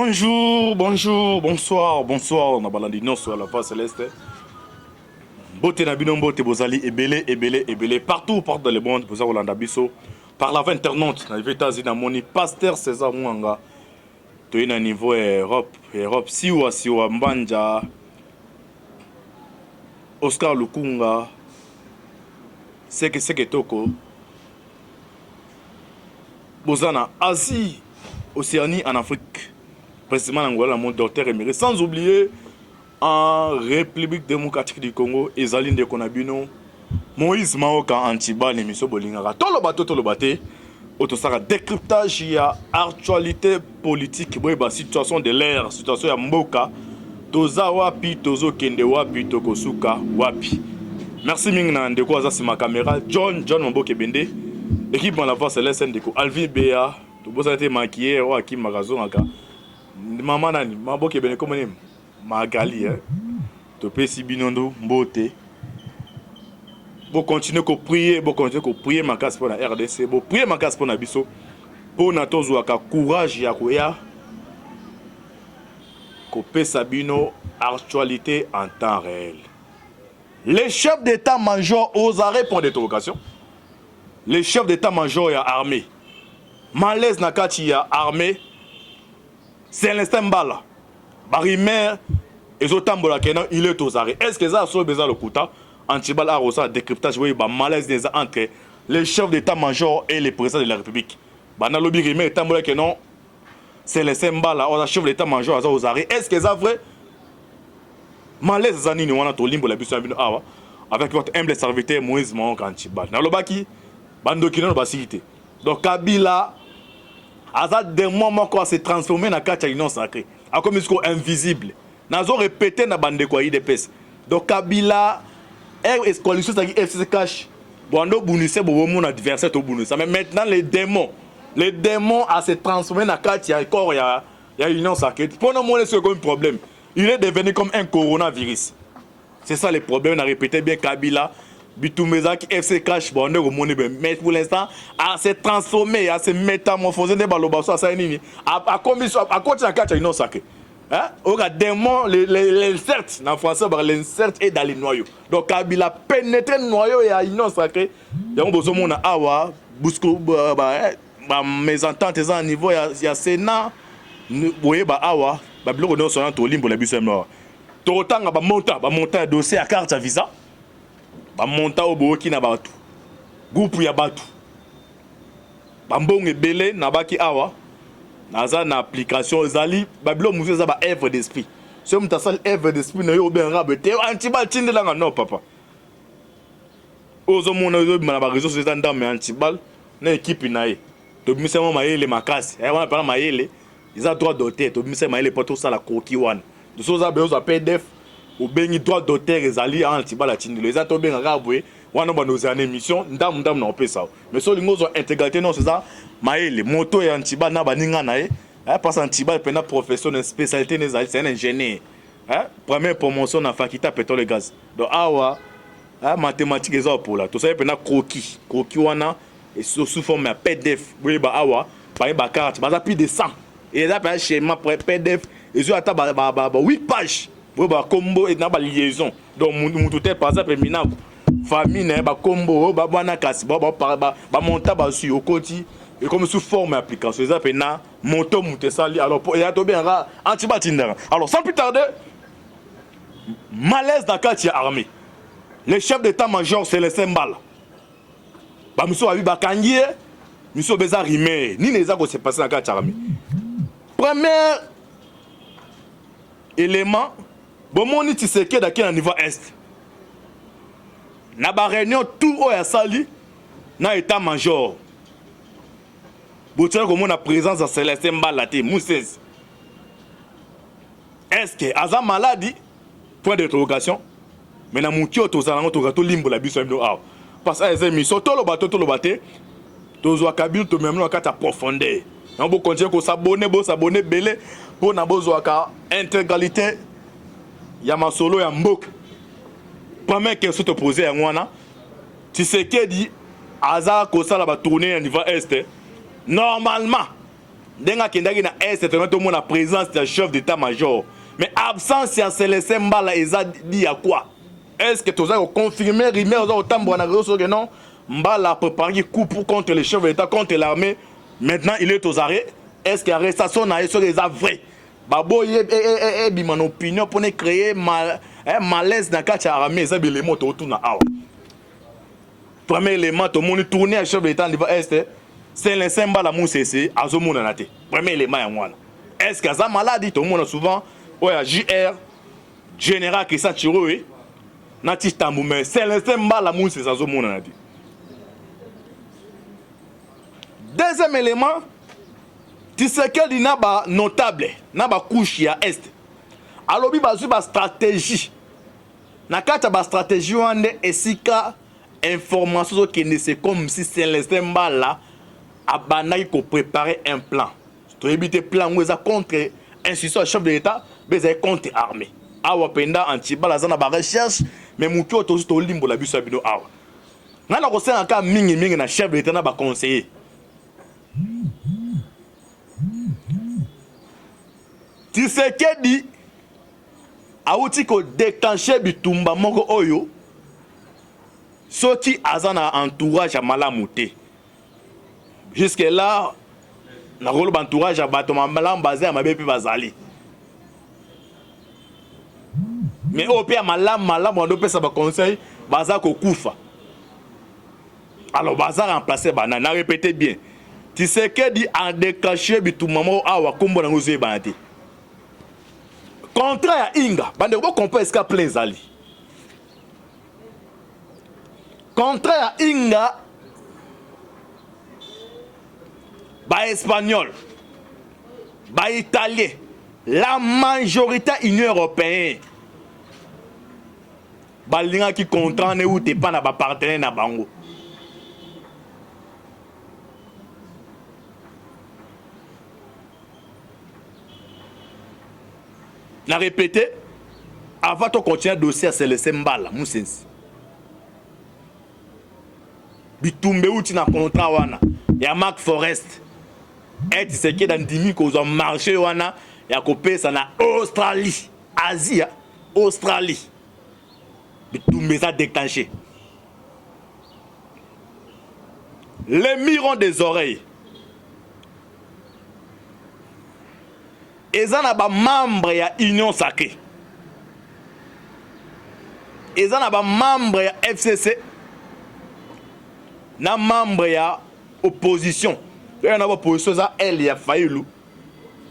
Bonjour, bonjour, bonsoir, bonsoir. On a balandé non sur la face céleste. Bote nabino bote bozali ebele partout dans le monde vous avez biso par la internaute dans les États-Unis dans mon pasteur César Mwanga to ina niveau Europe siwa mbanja Oscar Lukunga seke toko bozana Asie Océanie en Afrique précisément en Angola mon docteur émérite sans oublier en République démocratique du Congo ezali ndeko na bino Moïse Maoka Antibal émission bolingaka tolo baté autosaka décryptage ya actualité politique boyeba situation de l'air situation ya mboka toza wapi tozo kende wapi tokosuka wapi. Merci mingi na ndeko aza ma caméra John Mboke Bende équipe dans la voix céleste ndeko Alvin Bea to boza te maquiller wa ki magazo ngaka mama nani Mboke Bende comme name Magali to pesi binondo mbote bo continuer ko prier ma casse pour la RDC bo prier ma casse pour na biso pour na tozo ka courage ya koya ko pesa bino actualité en temps réel. Les chefs d'état-major osent répondre à l'interrogation. Les chefs d'état-major ya armée malaise na kati ya armée c'est l'instant mbala Barimer ezotambola kenan il est aux arrêts. Est-ce que ça so besoin le kuta Antibal a reçu décryptage oui ba malaise des entre les chefs d'état-major et les présidents de la République. Bana lobi Rimer tambola kenan c'est le symbole au chef d'état-major aux arrêts. Est-ce que ça vrai malaise zanini wana to limbo la biso bino awa avec votre humble serviteur Moïse Maoka Antibal. Na lobaki bando kino basité. Donc Kabila Azad des moments quoi s'est transformé dans quatre union sacrée. A comme jusqu'au invisible. Nazo répété na bande quoi IDPS. Donc Kabila est coalition ça qui FCC cash. Bondo bunisse bo mon adversaire to bunisse. Mais maintenant les démons à se transformer dans quatre corps il y a union sacrée. Pour nous c'est comme un problème. Il est devenu comme un coronavirus. C'est ça le problème, on a répété bien Kabila Bitumezaki FC Cash Bondo Romone mais pour l'instant à se transformer, à se métamorphoser des balobasso à ça nini à commission à côté de quatre union sacrée. Hein? Oga démon l'insert en français l'insert est dans les noyaux. Donc Kabila pénétré le noyau et à union sacrée. Donc bozo mona awa busco ba mes ententes à niveau il y a Sénat boye ba awa ba biloko non sonant to limbo la biso mno. To tanga ba monta dossier à carte à visa. Ba monta oboki na batu. Groupe ya batu. Ba mbonge belé na baki awa. Naza na application zali babilo muzo za ba œuvre d'esprit. Ce muta sal œuvre d'esprit na yo ben rabe te Antibal tinde langa non papa. Ozo mona zo na ba réseau société ndam Antibal na équipe na ye. To bimisa ma mayele makasi. Wana pa mayele. Ils ont droit d'auteur. To bimisa mayele poto ça la koki wana. De soza bezo za PDF ou bengi droit d'auteur ezali Antibal tinde. Les ato ben rabwe wana ba nos en émission ndam na opesa. Mais so lingo zo intégrité non c'est ça. Maël, moto et Antibal na baninga na e, parce Antibal pena profession de spécialité c'est un ingénieur. Première promotion na faculté pétrole et gaz. Donc awa mathématiques et pour là. Tout ça pena croquis wana et sous forme de PDF. Oui ba awa, ba carte, ba plus de 100. Et là pa schéma PDF et zo ata ba 8 pages. Oui ba combo et na ba liaison. Donc mutu te par exemple mina famille na ba combo ba bana kasi ba monta ba sur au côté. Et comme sous forme d'application, ça fait na monto moutessali. Alors il y a tout bien Antibal tindera. Alors sans plus tarder, malaise dans la armée. Les chefs d'état-major c'est le symbole. Ba monsieur abi bakangie, monsieur beza rimé. Ni lesako se passer dans la armée. Premier élément, bon moni Tshisekedi daki na niveau est. Na ba réunion tout au ya sali na état-major. Boutien comme on a présence à Célestin Mbalaté, Moussez. Est-ce que Aza maladie? Point d'interrogation. Mais na moutio tozalango to limbo la biso mno aw. Parce que les émissions to lo baté. Tozo kabil to même na kata profondeur. On peut continuer ko s'abonner belé pour na bozo ka intégralité ya masolo ya mbok. Première question te poser à ngwana. Tshisekedi Aza ko sala ba tourner au niveau est. Normalement, Denga kendaki na est c'est tout la présence du chef d'état-major. Mais absence ya Célestin Mbala eza dit à quoi? Est-ce que tu as confirmé rimer au tambour na réseau que non? Mbala a préparé coup contre le chef d'État, contre l'armée. Maintenant il est aux arrêts. Est-ce que l'arrestation na est vrai? Babo et mon opinion pour créer malaise dans quatre armées ça les mots autour na awa. Premier élément tout le monde tourner à chef d'État niveau est c'est le symbole la moussé azomona naté. Premier élément ya mwana. Est-ce que ça maladie tout le monde souvent ouais JR général Christian Chiroé nati tambu mais c'est le symbole la moussé azomona naté. Deuxième élément tu sais que il n'a pas notable n'a pas couche à est alors bi bazu ba stratégie na kata ba stratégie wande esika information qui ne c'est comme si c'est Célestin Mbala abandaki ko préparer un plan to éviter plan où ça contre institution chef de l'état mais c'est contre armée awa penda antibala za na ba recherche mais mutu to to limbo la biso bino awa na ko sena ka mingi na chef de l'état na ba conseiller. Tu sais que dit auti ko déclencher bitumba moko oyo soti azana entourage à malamuté jusque là na rôle entourage à bato malam basé à mabe pe bazali mais au pire malam on doit ça ba conseil baza ko kufa alors baza remplacer bana na répéter bien tu sais que dit en déclencher bitumba moko awa kombo na ngoze banate contrat ya Inga, bande ko comprendre ce qu'a plein zali. Contrat ya Inga ba espagnol, ba italien, la majorité Union européenne. Ba linga qui contrat ne ou te pas na ba partenaire na bango. Na répété avant de continuer le dossier c'est le Mbala Moussensi bitumbe uti na contrat wana ya Mark Forest et c'est que dans 10 000 qu'on a marché wana ya kopé ça na Australie Asie Australie bitumbe ça déclenché les mirons des oreilles eza na ba membre ya Union Sacrée eza na ba membre ya FCC na membre ya opposition et na ba opposition za elle ya Fayulu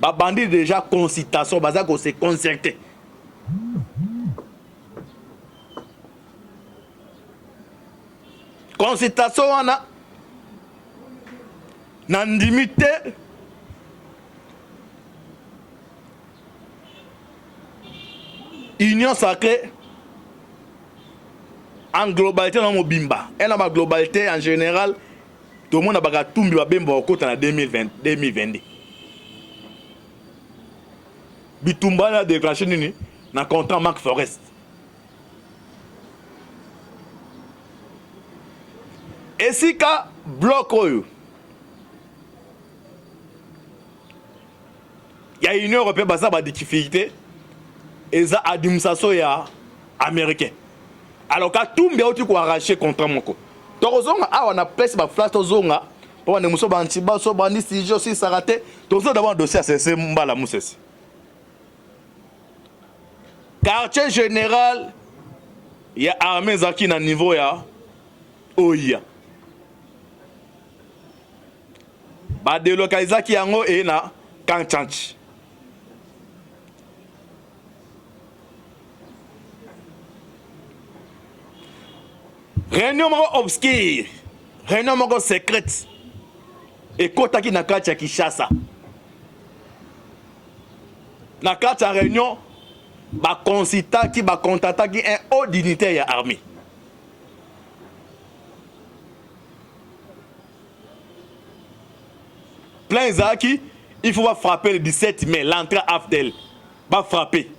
ba bandi déjà consultation baza ko se concerter consultation wana na ndimité Union Sacrée en globalité dans Mobimba. Elle a ma globalité en général. Tout le monde a baga tumbi wa bemba au côté en 2022. Bitumba a déclenché nini na contrat Mark Forest. Et si ka bloc oyo il y a une Union européenne basa ba difficulté et ça administration ya américain alors ka tumbi auti ko arracher contrat moko tozonga awa na presse ba flash tozonga pour ne muso ba antiba so ba ni si je aussi saraté tozo d'abord dossier c'est Mbala Moussensi quartier général ya armée zaki na niveau ya oya ba délocaliser ki yango e na Kanchanchi. Réunion obscure, réunion secrète. Et kota ki na kati ya Kinshasa. Na kati ya réunion, ba consita ki ba contata ki un haut dignitaire ya armée. Plein zaki, il faut frapper le 17 mai, l'entrée Afdel. Va frapper.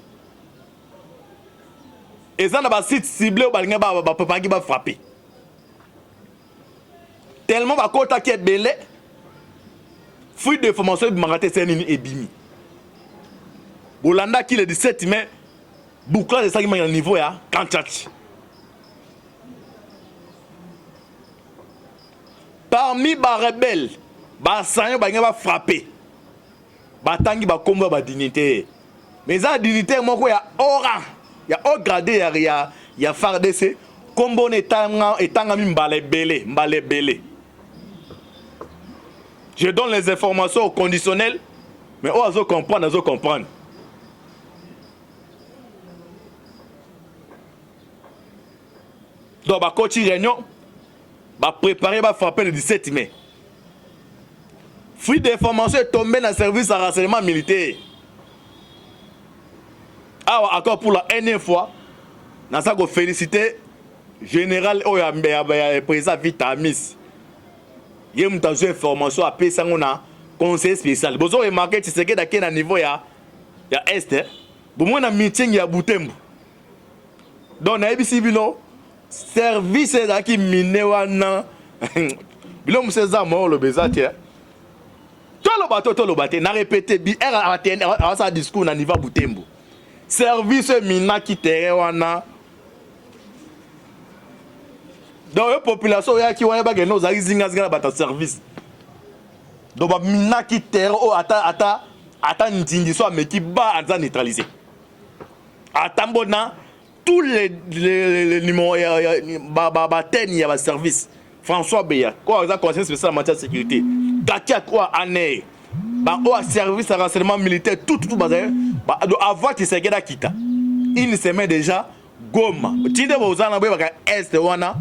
Et ça n'a pas site ciblé au balinga ba papa qui va frapper. Tellement ba kota qui est belé. fuite d'information ebimaka c'est nini ebimi bolanda ki le 17 mai bouclage de ça qui m'a niveau ya Kanchati. Parmi les rebelles, les sanyo ba frappé. Batangi ba kombo ba dignité. Mais ça dignité moko ya oran, ya haut gradé ya FARDC kombo etanga mi mbale belé. Je donne les informations au conditionnel, mais on comprendre. Donc, bah, coach réunion, bah, préparer, bah, frapper le 17 mai. Fuite d'information est tombé dans le service à renseignement militaire. Ah, encore pour la énième fois, dans ça, féliciter général président Vitamis. Il y a une information à payer un conseil spécial. Vous avez remarqué que c'est que à niveau ya Est. Pour moi, un meeting ya Butembo. Donc, na ebisi bino service qui miné wana. Bilo mseza mo le bezati. Tout le bateau, n'a répété bi à sa discours na niveau Butembo. Service mina qui terre wana. Donc la population qui wana ba geno za zinga bata service. Donc ba mina qui terre o ata ndingi so mais qui ba ata neutraliser. Atambona tous les numéros ba ten ya ba service. François Beya, quoi ça conseil spécial en matière de sécurité. Katia quoi année. Ba o service à renseignement militaire tout bazar. Ba avant que c'est geda kita. Il se met déjà Goma. Tinde bozana ba est wana.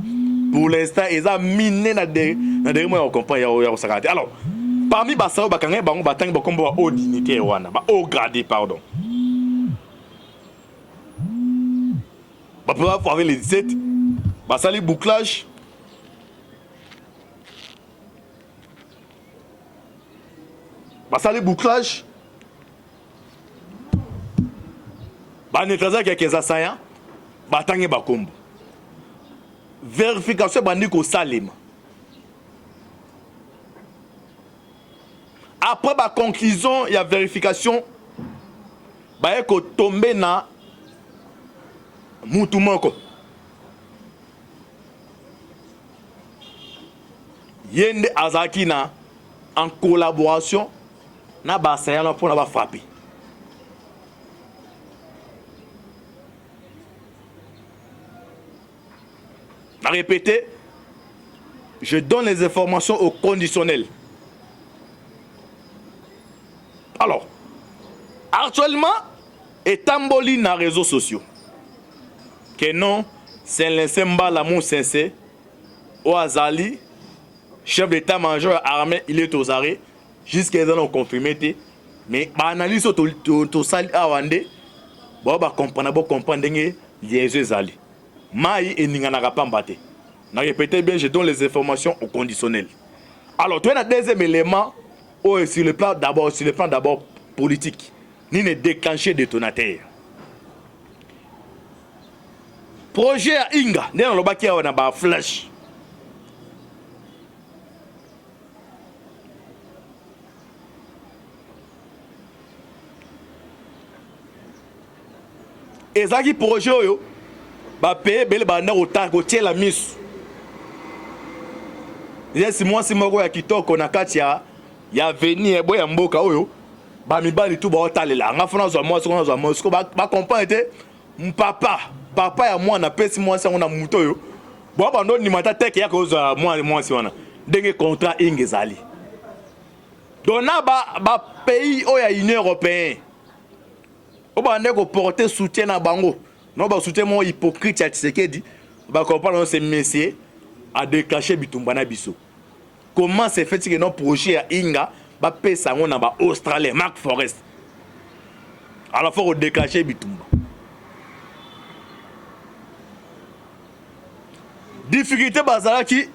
Pour l'instant, ils ont miné dans des mois au compagnie ya sakati. Alors, parmi basao bakanga bango batang bakombo haut dignité wana, ba haut gradé pardon. Ba pouvoir avoir les 17 ba sali bouclage. Ba sali bouclage. Ba netraza quelques assaillants, batangi bakombo. Vérification bandi ko salima. Après la conclusion, il y a vérification. Bah ko tomber na mutu moko. Yende azaki na en collaboration na ba sayana pour na ba frapper. À répéter, je donne les informations au conditionnel. Alors, actuellement, Etamboli na réseaux sociaux. Que non, c'est l'insemba l'amour sincère. Oazali, chef d'état-major armé, il est aux arrêts. Jusqu'à présent, on confirmé. Mais l'analyse au sali awande, bon, comprendre les zali. Maï et Ninganaka Pambate. Na répétez bien, je donne les informations au conditionnel. Alors, tu as un deuxième élément sur le plan d'abord politique. Ni ne déclencher détonateur. Projet à Inga, n'est dans le bas qui a un flash. Et ça qui projet yo. Ba paye bel banda ota ko tie la miss. Yes moi si moko ya kitoko na kati ya venir boya mboka oyo ba mibali tout ba otalela nga fona zo moi so ba comprendre papa ya moi na pesi moi sango na muto yo bo ba ndo ni mata teke ya ko zo moi si wana ndenge contrat ingezali. Dona ba pays oya Union européenne o ba ndeko porter soutien na bango. Non, bah, soutien mon hypocrite à Tshisekedi, bah, comprendre ces messieurs à décacher Bitumbana Bisso. Comment c'est fait que nos projets à Inga, bah, paye ça, on a Australien, Mark Forest. Alors, il faut décacher Bitumba. Difficulté, Bazalaki.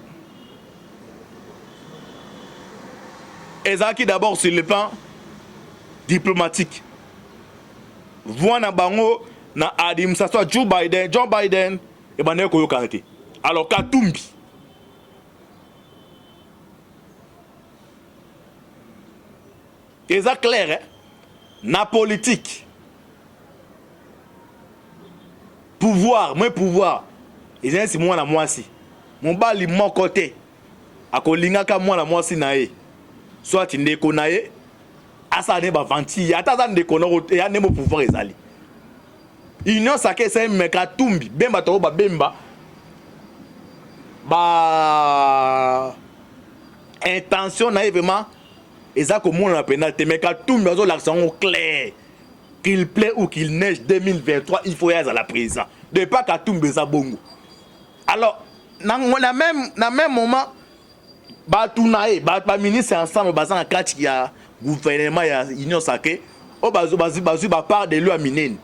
Ezaki d'abord sur le plan diplomatique. Voix bango. Na administration Joe Biden, John Biden, et ben ne koyo karate. Alors Katumbi. C'est clair, hein? Na politique. Pouvoir, moi pouvoir. Et c'est moi la moi si. Mon bali mon côté. Akolingaka moi la moi si nae. Soit tu ndeko nae. Asa ne ba vanti. Ata za ndeko na rote ya ne mo pouvoir ezali. Union sake c'est meka tumbi. Bemba to ba bemba. Ba intention nae vraiment. Eza comme on la pénalité. Meka tumbi azo l'action clair. Qu'il plaît ou qu'il neige 2023, il faut y aller à la prison. De pas qu'à tout beza bongo. Alors, dans le même moment, Batounae, ba ministre ensemble, bazan en catch qui a gouvernement ya union sacrée, au bazu part de lui minen.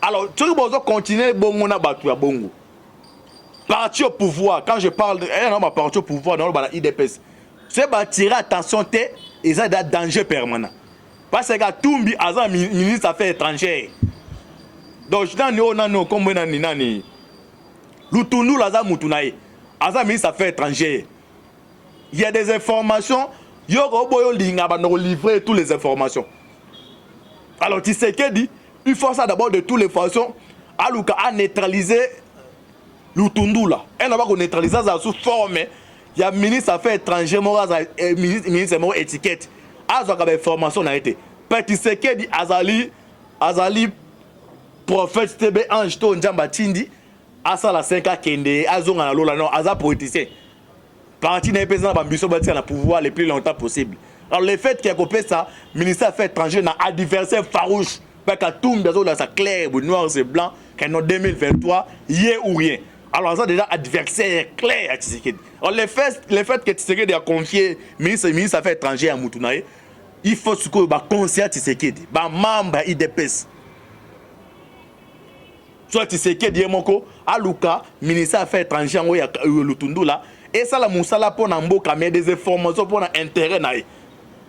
Alors, tu veux continuer bongo na batu ya bongo. Parti au pouvoir, quand je parle de parti au pouvoir dans le IDPS, c'est ba tirer attention té et ça da danger permanent. Parce que Tumbi a un ministre des Affaires étrangères. Donc, je dis comme nani. Lutundu Laza Moutunaï. A un ministre des Affaires étrangères. Il y a des informations. Il y a livrer toutes les informations. Alors, tu sais que dit, il faut ça d'abord de toutes les façons. À neutraliser Lutundu là. Elle n'a pas neutraliser ça sous forme. Il y a ministre des Affaires étrangères, ministre de étiquette. Azo ka information na été petit sekedi azali prophète tebe ange to njamba tindi asa la 5 kende azonga na lola non aza politicien parti na président ba biso ba na pouvoir le plus longtemps possible. Alors le fait qu'il y a copé ça ministère affaires étrangères na adversaire farouche pas ka tout dans la ça clair noir c'est blanc qu'en 2023 hier ou rien. Alors ça déjà adversaire clair à Tshisekedi. Alors le fait que Tshisekedi a confié ministre affaires étrangères à Moutunaï, il faut ce que ba conseiller Tshisekedi, ba membre IDPS. Soit Tshisekedi moko aluka ministre affaires étrangères ngo ya Lutundu là et ça la musala pour na mboka mais des informations pour na intérêt naï.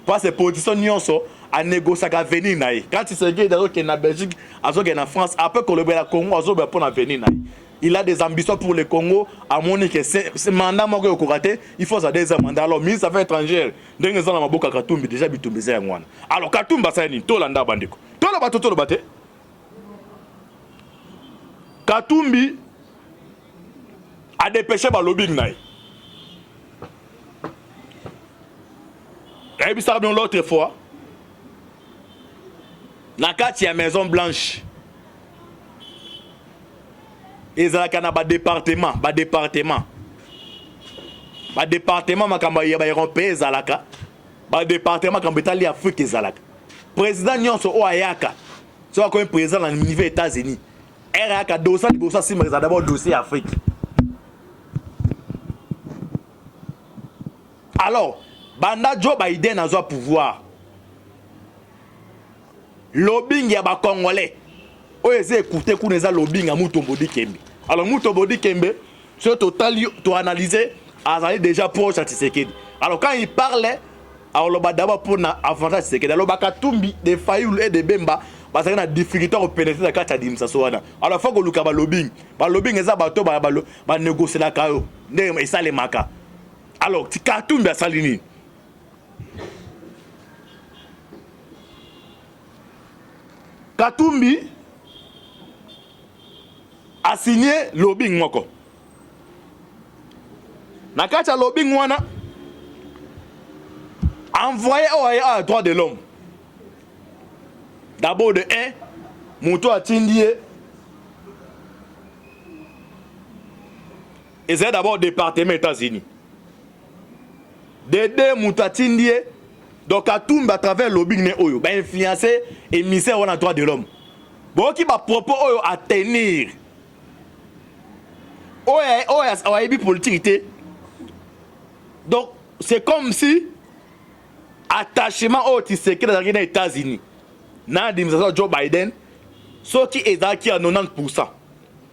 Parce que position nyonso à négocier à venir naï. Quand Tshisekedi d'ailleurs qui est en Belgique, azo qui est en France, après que le Congo azo pour na venir naï. Il a des ambitions pour le Congo. À mon avis, c'est mandat au Koraté. Il faut ça des mandats. Alors, ministre des Affaires étrangères, dans les ans, il Katumbi déjà bitumbi c'est un. Alors, Katumba c'est un tolanda bandiko. Tolaba to tolabate. Katumbi a dépêché par lobbying naï. Et puis ça l'autre fois. La carte a Maison Blanche. Et ça a un département, makamba ya européen zalaka, ba département kamba Italie Afrique zalaka. Président nyonso o ayaka. So comme président dans niveau États-Unis. RAK dossier libosa si mais d'abord dossier Afrique. Alors, banda Joe Biden a un pouvoir. Lobbying ya ba Congolais. O eze écouter kuneza lobbying à Mutombo Kembe. Alors Mutombo Kembe, sur total to analyser, azali déjà proche à Tshisekedi. Alors quand il parlait, alors le d'abord pour na avantage Tshisekedi. Alors Bakatumbi des Fayoul et des Bemba, parce qu'il y a des difficultés à pénétrer la carte à Dimsa Soana. Alors faut que le kaba lobbying, ba lobbying eza bato ba négocier la kayo. Ne ça les maka. Alors Katumbi a salini. Katumbi a signé lobbying moko. Na kati ya lobbying wana envoyé à droit de l'homme. D'abord de 1, Moutou a tindie. Et c'est d'abord département États-Unis. De 2, Moutou a tindie. Donc à tout à travers lobbying ne oyo, ba influencer émissaire on a droit de l'homme. Bon qui va propos oyo à tenir. Oya politique. Donc c'est comme si attachement au Tshisekedi dans les États-Unis. Dans l'administration Joe Biden, ce qui est acquis à 90%,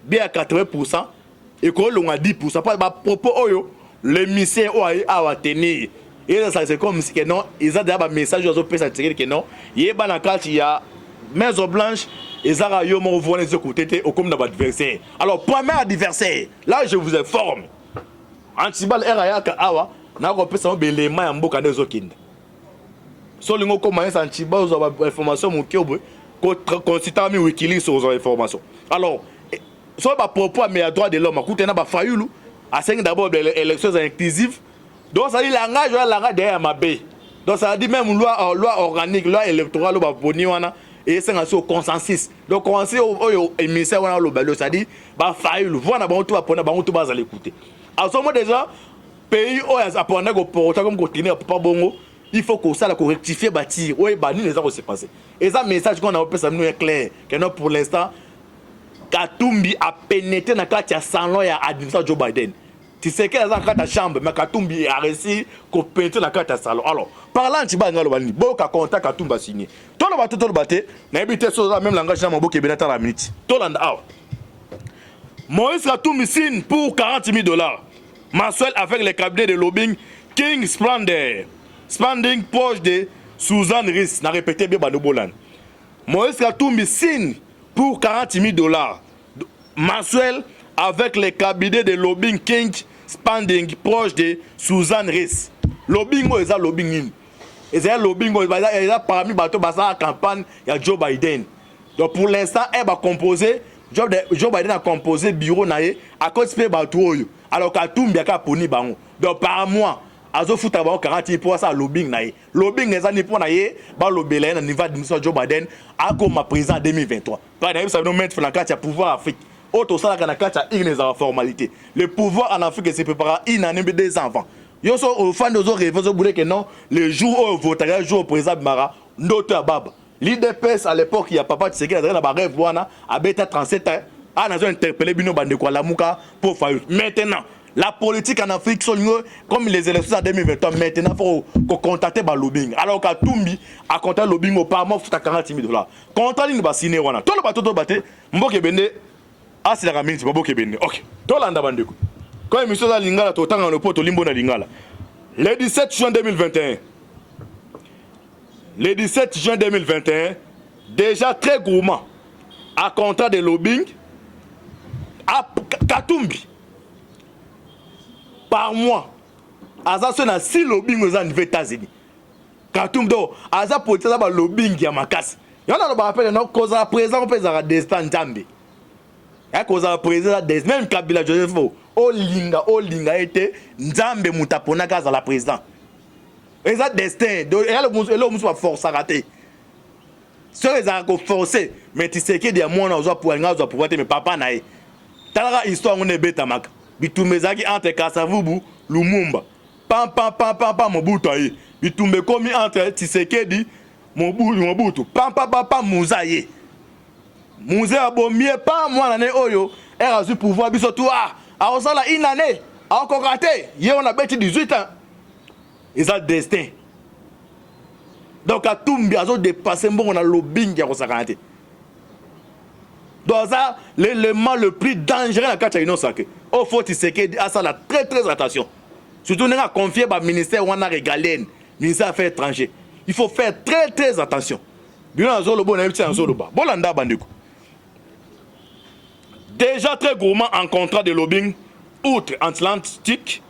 bien à 80%, et qu'on a 10%. Pas de propos oyo, l'émissaire a tenir. Et ça c'est comme si que non, ils ont déjà un message aux autres que non, il y a un cas il y a Maison Blanche, ils ont eu mon voix les côtés au comme d'adversaire. Alors premier adversaire, là je vous informe. Antibal RAK awa, n'a pas pu savoir les mains en boca des autres. solingo comment santiba aux informations mon kiobo consultant mi Wikileaks aux informations alors soit ba propos mais à droit de l'homme écoutez na ba fayulu à 5 d'abord élections inclusives donc ça dit langage derrière ma baie donc ça dit même loi organique loi électorale ba boni wana et c'est un consensus donc commencer au émissaire wana lo balo ça dit ba fayulu voilà ba on tout va prendre ba on tout va l'écouter à ce moment déjà pays où ya apona ko porta comme continuer pas bongo il faut que ça la rectifier bâtir ouais bah ni les gens se passer et ça message qu'on a appelé ça nous est clair que non pour l'instant Katumbi a pénétré dans la salon ya administration Joe Biden. Tu sais que dans la chambre mais Katumbi a réussi qu'on pénétrer dans la salon. Alors, parlant de Bangalo Bani, boka contact Katumba signé. Tout le bateau, na habité sur la même langage dans Mboke Benata la minute. Tout le out. Moïse Katumbi signe pour $40,000 mensuel avec les cabinets de lobbying King Splendor. Spending proche de Suzanne Rice. N'a répété bien Banobolan. Moïse Katumbi signe pour $40,000 mensuel avec les cabinets de lobbying King Spending proche de Suzanne Rice. Lobbying, c'est un lobbying. Et c'est un lobbying, il y a parmi la campagne, il y a Joe Biden. Donc pour l'instant, elle va composer, Joe Biden a composé bureau naïe à cause de Batoyo. Alors qu'à tout bien qu'à poni bango. Donc par mois, azo futa ba 40 pour ça lobbying naïe. Lobbying les années pour naïe, ba lobbying na niveau de Joe Biden a comme président 2023. Par exemple, ça nous mettre la carte à pouvoir Afrique. Autre ça la carte à une formalité. Le pouvoir en Afrique se prépare inanimé des enfants. Yo so au fan de zo rêve zo boule que non, le jour où voterait jour au président Mara, notre baba. L'IDPS à l'époque il y a papa Tshisekedi dans ba rêve wana à beta 37 ans. A nazo interpellé bino bande kwa lamuka pour faire. Maintenant la politique en Afrique, comme les élections en 2023, maintenant, il faut contacter le lobbying. Alors qu'à Tumbi, à contacter le lobbying, au Parlement, il faut $40,000. Contrat, il va signer. Tout le bateau, tout le bateau, Mboke Bende, ah, c'est la ramine, c'est Mboke Bende. Ok. Tout le monde, quand l'émission de Lingala, tout le temps, on a le limbo de Lingala. Le 17 juin 2021, le 17 juin 2021, déjà très gourmand, à contrat de lobbying, à Katumbi. Par mois, Aza na 6 lobbying aux États-Unis. Katumbi do, Aza politique ça lobbying ya makasi. Y'en a le rappel non cause à présent on peut ça destin Jambi. Ya cause à présent des même Kabila Joseph Olinga était Nzambe mutapona kaza la président. Et ça destin, donc et le musu force à rater. Ce les a forcé, mais tu sais que des mois on doit pouvoir mais papa nae. Tala histoire on est bêta mak. Bitumezaki entre Kasavubu, Lumumba. Pam Mobutu aye. Bitumbe komi entre Tshisekedi, Mobutu. Pam Mouzaye. Mouzaye abomie pas moi l'année oyo. Elle a su pouvoir bisotou a osala une année. A encore raté. Hier on a bêti 18 ans. Ils ont destin. Donc à Tumbi a dépassé bon on a lobbying ya kosakante. Donc ça, l'élément le plus dangereux dans la carte union sacrée. Il faut que ça la très attention. Surtout, on a confié au ministère où on a régalé, ministère des Affaires étrangères. Il faut faire très attention. Déjà très gourmand en contrat de lobbying outre-Atlantique,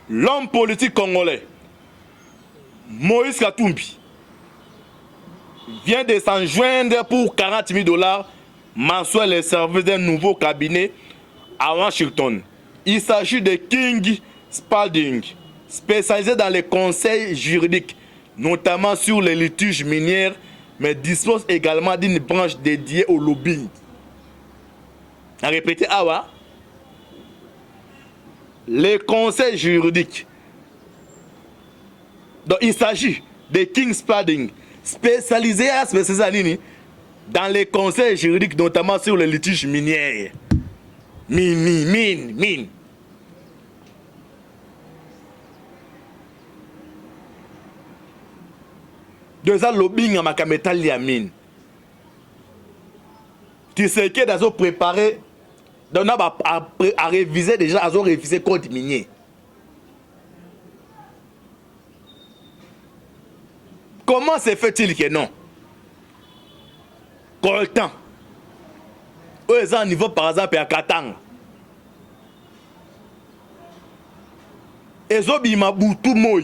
l'homme politique congolais, Moïse Katumbi, vient de s'en joindre pour $40,000 mensuel les services d'un nouveau cabinet à Washington. Il s'agit de King Spalding, spécialisé dans les conseils juridiques, notamment sur les litiges miniers, mais dispose également d'une branche dédiée au lobbying. À répéter, awa, les conseils juridiques. Donc il s'agit de King Spalding, spécialisé dans les conseils juridiques, notamment sur les litiges miniers. Mine. Deux ans lobbying à ma camétal li mine. Tu sais que dans préparé, on a à réviser déjà, à réviser code minier. Comment se fait-il que non? Coltan. Eux, à niveau par exemple à Katanga. Et Zobi m'a boutou moi.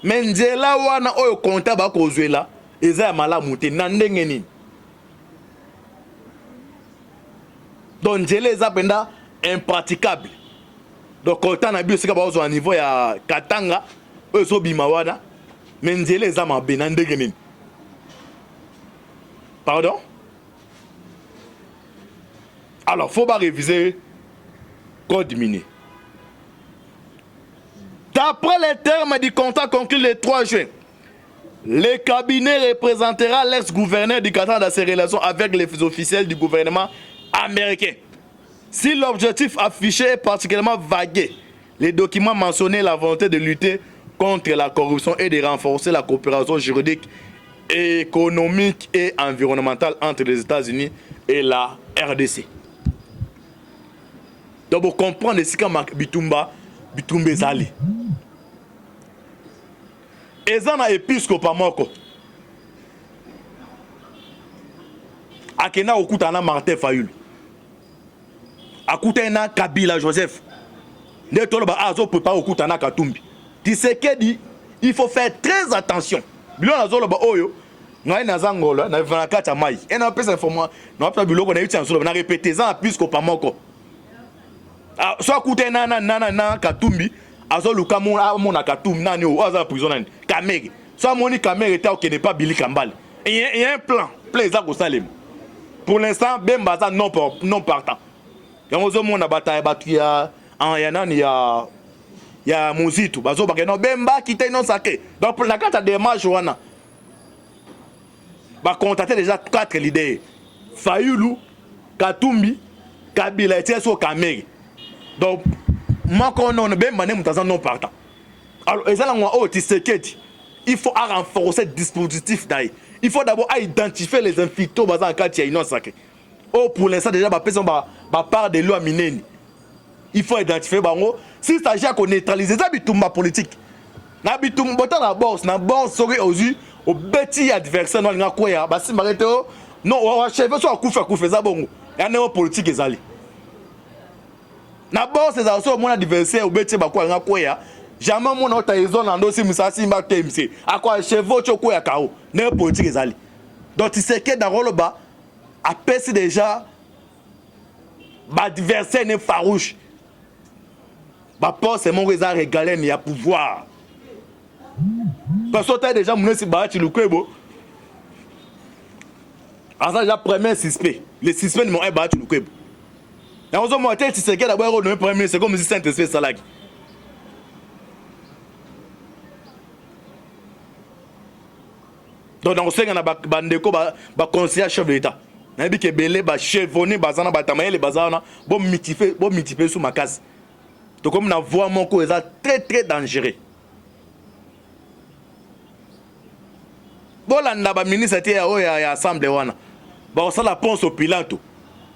mais nzela wana oyo compta ba kozwela eza ya malamu te na ndenge nini. Donc nzela eza penda impraticable. Donc compta na biso sika ba ozo à niveau ya Katanga oyo so bima wana mais nzela eza mabe na ndenge nini. Pardon? Alors, il faut pas réviser code minier. D'après les termes du contrat conclu le 3 juin, le cabinet représentera l'ex-gouverneur du Qatar dans ses relations avec les officiels du gouvernement américain. Si l'objectif affiché est particulièrement vague, les documents mentionnaient la volonté de lutter contre la corruption et de renforcer la coopération juridique, économique et environnementale entre les États-Unis et la RDC. Donc, vous comprenez ce que Bitumba Zali. Et ça, na épiscope moko. Akena okutana Martin Fayulu. Akutana Kabila Joseph. Ne toloba azo préparer okutana Katumbi. Tu sais que dit, il faut faire très attention. Bilon azoloba oyo. Ngai nazangola na 24 mai. Et na pesa information. Na pas biloko na yuti ansolo na répéter ça épiscope moko. Soit écouter nana Katumbi azo luka mona Katumbi nani o aza prison nani Kamere soit moni Kamere était au n'est pas Billy Kambal il y a un plan ça ko salem pour l'instant Bemba ça non partant yango mona bataille batu ya nani ya Muzito bazo ba non Bemba quitter non sacré donc pour la carte de démarche wana ba contacter déjà 4 leaders Fayulu Katumbi Kabila et so Kamere. Donc, moi, quand on a bien mané, non partant. Alors, il faut renforcer le dispositif d'ailleurs. Il faut d'abord identifier les infectos dans le cas de non sacré. Oh, pour l'instant, déjà, ma part de loi minée. Il faut identifier, si ça s'agit de neutraliser, ça bitumba politique. Na bitumba la bourse, na bourse, sorry, au petit adversaire, non, non, on va chef, soit koufa, ça bon. Il y a une politique qui est allée. Na boss c'est also mon adversaire obeti ba kwa ngakoya jamais mon otaizon ando si musasi mba temse akwa chevaux choko ya kao ne politique ezali donc tu sais que dans rôle ba apesi déjà ba adversaire ne farouche ba boss c'est mon résa régalé mais ya pouvoir parce que déjà mon si ba chilukwebo asa déjà premier suspect les suspects m'ont ba chilukwebo. Et on se moque, tu sais que d'abord le premier ministre, c'est comme si Saint-Esprit Salag. Donc on sait qu'on a bandeko ba conseiller chef de l'État. Na bi ke belé ba chevonné bazana ba tamaye les bazana bon mitifer sous ma case. Donc comme na voix mon ko est très dangereux. Bon là ba ministre ya assemblée wana. Ba ça la ponce au Pilato.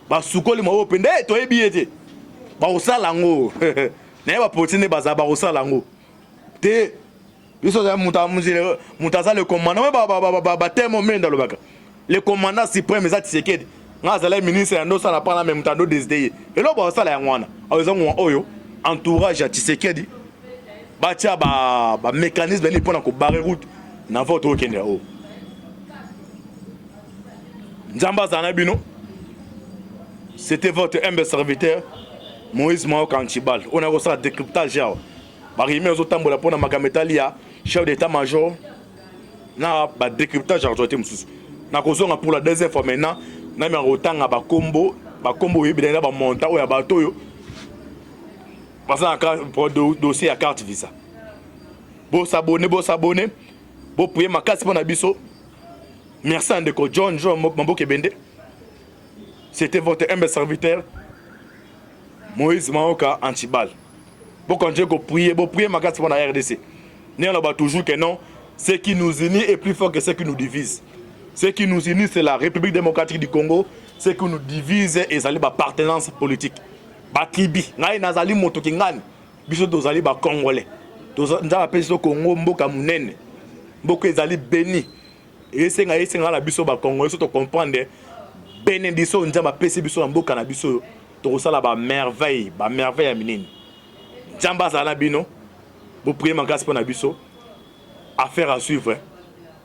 Ba sukoli mo opende to ebiete ba osala ngo na ba potine baza ba osala ngo te biso za mutaza le commandant ba temo menda lobaka le commandant suprême za Tshisekedi ngaza la ministre ndo sala pa na même tando décider et lo ba osala ya ngwana awezo ngwa oyo entourage ya Tshisekedi ba tia ba mécanisme ni pona ko barrer route na votre okende o nzamba zana bino. C'était votre humble serviteur, Moïse Maok Antibal. On a reçu un décryptage. Barimé aux autres pour la Magametalia, chef d'état-major. Na ba décryptage ajouté moussous. Na kozonga pour la deuxième fois maintenant. Na mi rotanga ba combo yebina ba monta ou ya bato yo. Parce que pour dossier à carte visa. Bo s'abonner. Bo prier ma case pour na biso. Merci à Ndeko John Mamboke Bende. C'était votre humble serviteur, Moïse Maoka Antibal. Vous continuez à prier ma case pour la RDC. Nous avons toujours que non, ce qui nous unit est plus fort que ce qui nous divise. Ce qui nous unit, c'est la République démocratique du Congo. Ce qui nous divise, c'est la appartenance politique. La tribu, nazali motoki ngani, biso dozali ba Congolais. Nous appelons ce Congo mboka munene. Mboka ezali béni. Et c'est la biso ba Congolais, surtout comprendre. Bénédiction nzamba pesi biso mboka na biso to sala ba merveille ya minene. Nzamba zala bino. Bo prier ma grâce pour na biso. Affaire à suivre.